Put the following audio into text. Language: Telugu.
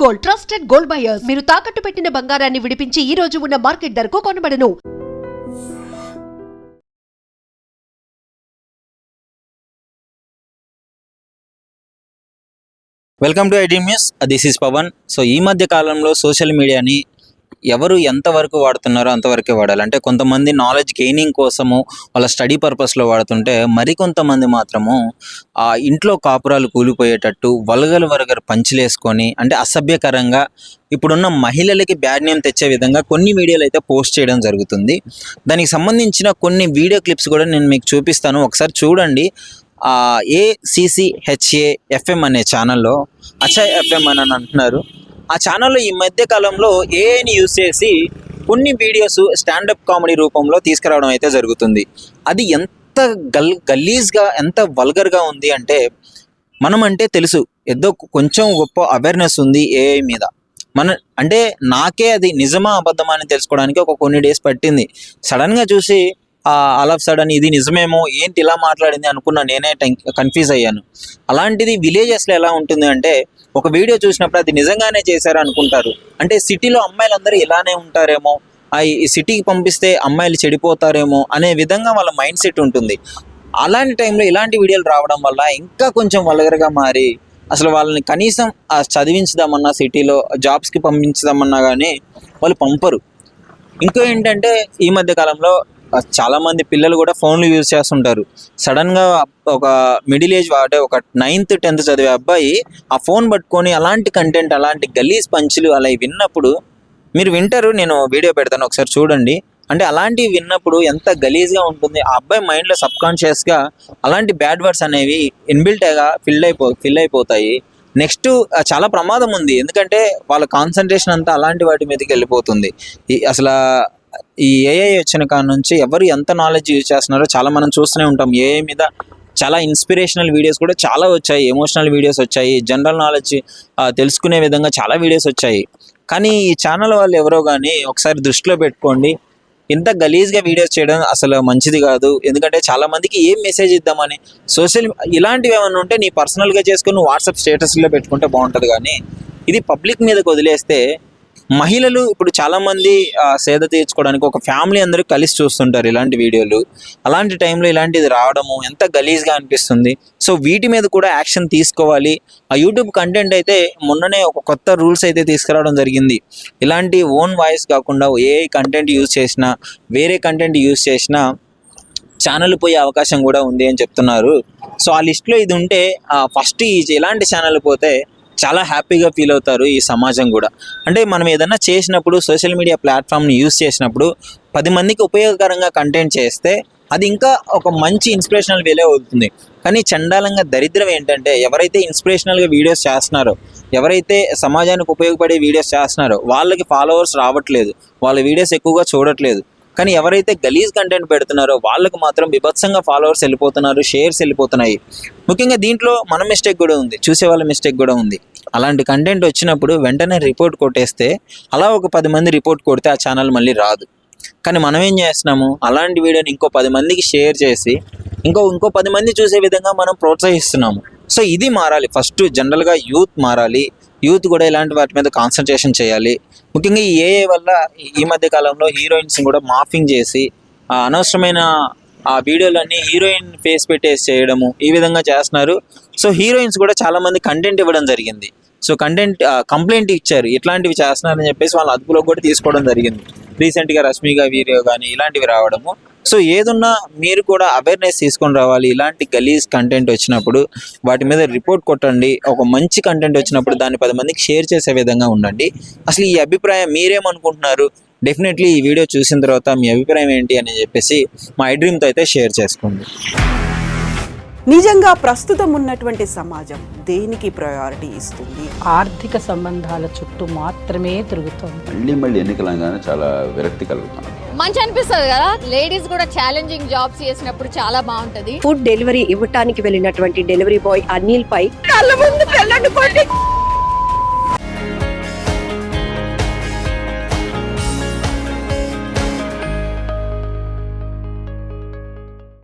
Gold, trusted gold buyers. మీరు తాకట్టు పెట్టిన బంగారాన్ని విడిపించి ఈ రోజు ఉన్న మార్కెట్ ధరకు కొనబడను. Welcome to ID news. This is Pavan. So ఈ మధ్య కాలంలో సోషల్ మీడియాని ఎవరు ఎంతవరకు వాడుతున్నారో అంతవరకే వాడాలి. అంటే కొంతమంది నాలెడ్జ్ గెయినింగ్ కోసము వాళ్ళ స్టడీ పర్పస్లో వాడుతుంటే మరికొంతమంది మాత్రము ఇంట్లో కాపురాలు కూలిపోయేటట్టు వల్గర్ పంచులేసుకొని అంటే అసభ్యకరంగా ఇప్పుడున్న మహిళలకి బ్యాడ్ నేమ్ తెచ్చే విధంగా కొన్ని వీడియోలు అయితే పోస్ట్ చేయడం జరుగుతుంది. దానికి సంబంధించిన కొన్ని వీడియో క్లిప్స్ కూడా నేను మీకు చూపిస్తాను, ఒకసారి చూడండి. ACCHAFM అనే ఛానల్లో అచ్చా FM అని అంటున్నారు. ఆ ఛానల్లో ఈ మధ్య కాలంలో ఏఐని యూజ్ చేసి కొన్ని వీడియోస్ స్టాండప్ కామెడీ రూపంలో తీసుకురావడం అయితే జరుగుతుంది. అది ఎంత గలీజ్గా ఎంత వల్గర్గా ఉంది అంటే, మనం అంటే తెలుసు ఏదో కొంచెం గొప్ప అవేర్నెస్ ఉంది ఏఐ మీద. అంటే నాకే అది నిజమా అబద్ధమా అని తెలుసుకోవడానికి కొన్ని డేస్ పట్టింది. సడన్గా చూసి ఆల్ ఆఫ్ సడన్ ఇది నిజమేమో, ఏంటి ఇలా మాట్లాడింది అనుకున్నా, నేనే కన్ఫ్యూజ్ అయ్యాను. అలాంటిది విలేజెస్లో ఎలా ఉంటుంది అంటే, ఒక వీడియో చూసినప్పుడు అది నిజంగానే చేశారు అనుకుంటారు. అంటే సిటీలో అమ్మాయిలందరూ ఇలానే ఉంటారేమో, ఈ సిటీకి పంపిస్తే అమ్మాయిలు చెడిపోతారేమో అనే విధంగా వాళ్ళ మైండ్ సెట్ ఉంటుంది. అలాంటి టైంలో ఇలాంటి వీడియోలు రావడం వల్ల ఇంకా కొంచెం వల్గర్గా మారి అసలు వాళ్ళని కనీసం చదివించుదామన్నా, సిటీలో జాబ్స్కి పంపించుదామన్నా కానీ వాళ్ళు పంపరు. ఇంకో ఏంటంటే, ఈ మధ్య కాలంలో చాలామంది పిల్లలు కూడా ఫోన్లు యూజ్ చేస్తుంటారు. సడన్గా ఒక మిడిల్ ఏజ్ అంటే ఒక 9th 10th చదివే అబ్బాయి ఆ ఫోన్ పట్టుకొని అలాంటి కంటెంట్, అలాంటి గలీజ్ పంచులు అలా విన్నప్పుడు మీరు వింటారు, నేను వీడియో పెడతాను ఒకసారి చూడండి. అంటే అలాంటివి విన్నప్పుడు ఎంత గలీజ్గా ఉంటుంది. ఆ అబ్బాయి మైండ్లో సబ్కాన్షియస్గా అలాంటి బ్యాడ్ వర్డ్స్ అనేవి ఇన్బిల్ట్గా ఫిల్ అయిపోతాయి. నెక్స్ట్ చాలా ప్రమాదం ఉంది, ఎందుకంటే వాళ్ళ కాన్సన్ట్రేషన్ అంతా అలాంటి వాటి మీదకి వెళ్ళిపోతుంది. అసలు ఈ ఏఐ వచ్చిన కాడ నుంచి ఎవరు ఎంత నాలెడ్జ్ యూజ్ చేస్తున్నారో చాలా మనం చూస్తూనే ఉంటాం. ఏఐ మీద చాలా ఇన్స్పిరేషనల్ వీడియోస్ కూడా చాలా వచ్చాయి, ఎమోషనల్ వీడియోస్ వచ్చాయి, జనరల్ నాలెడ్జ్ తెలుసుకునే విధంగా చాలా వీడియోస్ వచ్చాయి. కానీ ఈ ఛానల్ వాళ్ళు ఎవరో కానీ ఒకసారి దృష్టిలో పెట్టుకోండి, ఇంత గలీజ్గా వీడియోస్ చేయడం అసలు మంచిది కాదు. ఎందుకంటే చాలామందికి ఏం మెసేజ్ ఇద్దామని ఇలాంటివి ఏమైనా ఉంటే నీ పర్సనల్గా చేసుకుని వాట్సాప్ స్టేటస్లో పెట్టుకుంటే బాగుంటుంది. కానీ ఇది పబ్లిక్ మీదకి వదిలేస్తే మహిళలు ఇప్పుడు చాలామంది సేద తీర్చుకోవడానికి ఒక ఫ్యామిలీ అందరూ కలిసి చూస్తుంటారు ఇలాంటి వీడియోలు. అలాంటి టైంలో ఇలాంటిది రావడము ఎంత గలీజ్గా అనిపిస్తుంది. సో వీటి మీద కూడా యాక్షన్ తీసుకోవాలి. ఆ యూట్యూబ్ కంటెంట్ అయితే మొన్ననే ఒక కొత్త రూల్స్ అయితే తీసుకురావడం జరిగింది. ఇలాంటి ఓన్ వాయిస్ కాకుండా ఏ కంటెంట్ యూజ్ చేసినా, వేరే కంటెంట్ యూజ్ చేసినా ఛానల్ పోయే అవకాశం కూడా ఉంది అని చెప్తున్నారు. సో ఆ లిస్ట్లో ఇది ఉంటే ఫస్ట్ ఇలాంటి ఛానల్ పోతే చాలా హ్యాపీగా ఫీల్ అవుతారు ఈ సమాజం కూడా. అంటే మనం ఏదైనా చేసినప్పుడు సోషల్ మీడియా ప్లాట్ఫామ్ని యూజ్ చేసినప్పుడు 10 మందికి ఉపయోగకరంగా కంటెంట్ చేస్తే అది ఇంకా ఒక మంచి ఇన్స్పిరేషనల్ వేలే అవుతుంది. కానీ చండాలంగా దరిద్రం ఏంటంటే, ఎవరైతే ఇన్స్పిరేషనల్గా వీడియోస్ చేస్తున్నారో, ఎవరైతే సమాజానికి ఉపయోగపడే వీడియోస్ చేస్తున్నారో వాళ్ళకి ఫాలోవర్స్ రావట్లేదు, వాళ్ళ వీడియోస్ ఎక్కువగా చూడట్లేదు. కానీ ఎవరైతే గలీజ్ కంటెంట్ పెడుతున్నారో వాళ్ళకి మాత్రం బీభత్సంగా ఫాలోవర్స్ వెళ్ళిపోతున్నారు, షేర్స్ వెళ్ళిపోతున్నాయి. ముఖ్యంగా దీంట్లో మన మిస్టేక్ కూడా ఉంది, చూసే వాళ్ళ మిస్టేక్ కూడా ఉంది. అలాంటి కంటెంట్ వచ్చినప్పుడు వెంటనే రిపోర్ట్ కొట్టేస్తే, అలా ఒక 10 మంది రిపోర్ట్ కొడితే ఆ ఛానల్ మళ్ళీ రాదు. కానీ మనం ఏం చేస్తున్నాము, అలాంటి వీడియోని ఇంకో 10 మందికి షేర్ చేసి ఇంకో 10 మంది చూసే విధంగా మనం ప్రోత్సహిస్తున్నాము. సో ఇది మారాలి. ఫస్ట్ జనరల్గా యూత్ మారాలి, యూత్ కూడా ఇలాంటి వాటి మీద కాన్సన్ట్రేషన్ చేయాలి. ముఖ్యంగా ఈ ఏఐ వల్ల ఈ మధ్య కాలంలో హీరోయిన్స్ కూడా మార్ఫింగ్ చేసి అనవసరమైన ఆ వీడియోలన్నీ హీరోయిన్ ఫేస్ పెట్టేసి చేయడము, ఈ విధంగా చేస్తున్నారు. సో హీరోయిన్స్ కూడా చాలామంది కంటెంట్ ఇవ్వడం జరిగింది. సో కంప్లైంట్ ఇచ్చారు, ఇట్లాంటివి చేస్తున్నారని చెప్పేసి వాళ్ళ అదుపులో కూడా తీసుకోవడం జరిగింది. రీసెంట్గా రష్మిగా వీడియో కానీ ఇలాంటివి రావడము. సో ఏదున్నా మీరు కూడా అవేర్నెస్ తీసుకొని రావాలి. ఇలాంటి గలీజ్ కంటెంట్ వచ్చినప్పుడు వాటి మీద రిపోర్ట్ కొట్టండి. ఒక మంచి కంటెంట్ వచ్చినప్పుడు దాన్ని 10 మందికి షేర్ చేసే విధంగా ఉండండి. అసలు ఈ అభిప్రాయం మీరేమనుకుంటున్నారు? డెఫినెట్లీ ఈ వీడియో చూసిన తర్వాత మీ అభిప్రాయం ఏంటి అని చెప్పేసి మా ఐడ్రీమ్తో అయితే షేర్ చేసుకోండి. నిజంగా ప్రస్తుతం ఉన్నటువంటి సమాజం దేనికి ప్రయారిటీ ఇస్తుంది? ఆర్థిక సంబంధాల చుట్టూ మాత్రమే తిరుగుతుంది. మళ్ళీ ఎన్నికలంగానే చాలా విరక్తి కలుగుతాను. మంచి అనిపిస్తుంది కదా, లేడీస్ కూడా ఛాలెంజింగ్ జాబ్స్ చేసినప్పుడు చాలా బాగుంటది. ఫుడ్ డెలివరీ ఇవ్వటానికి వెళ్ళినటువంటి డెలివరీ బాయ్ అనిల్ పై కళ్ళ ముందు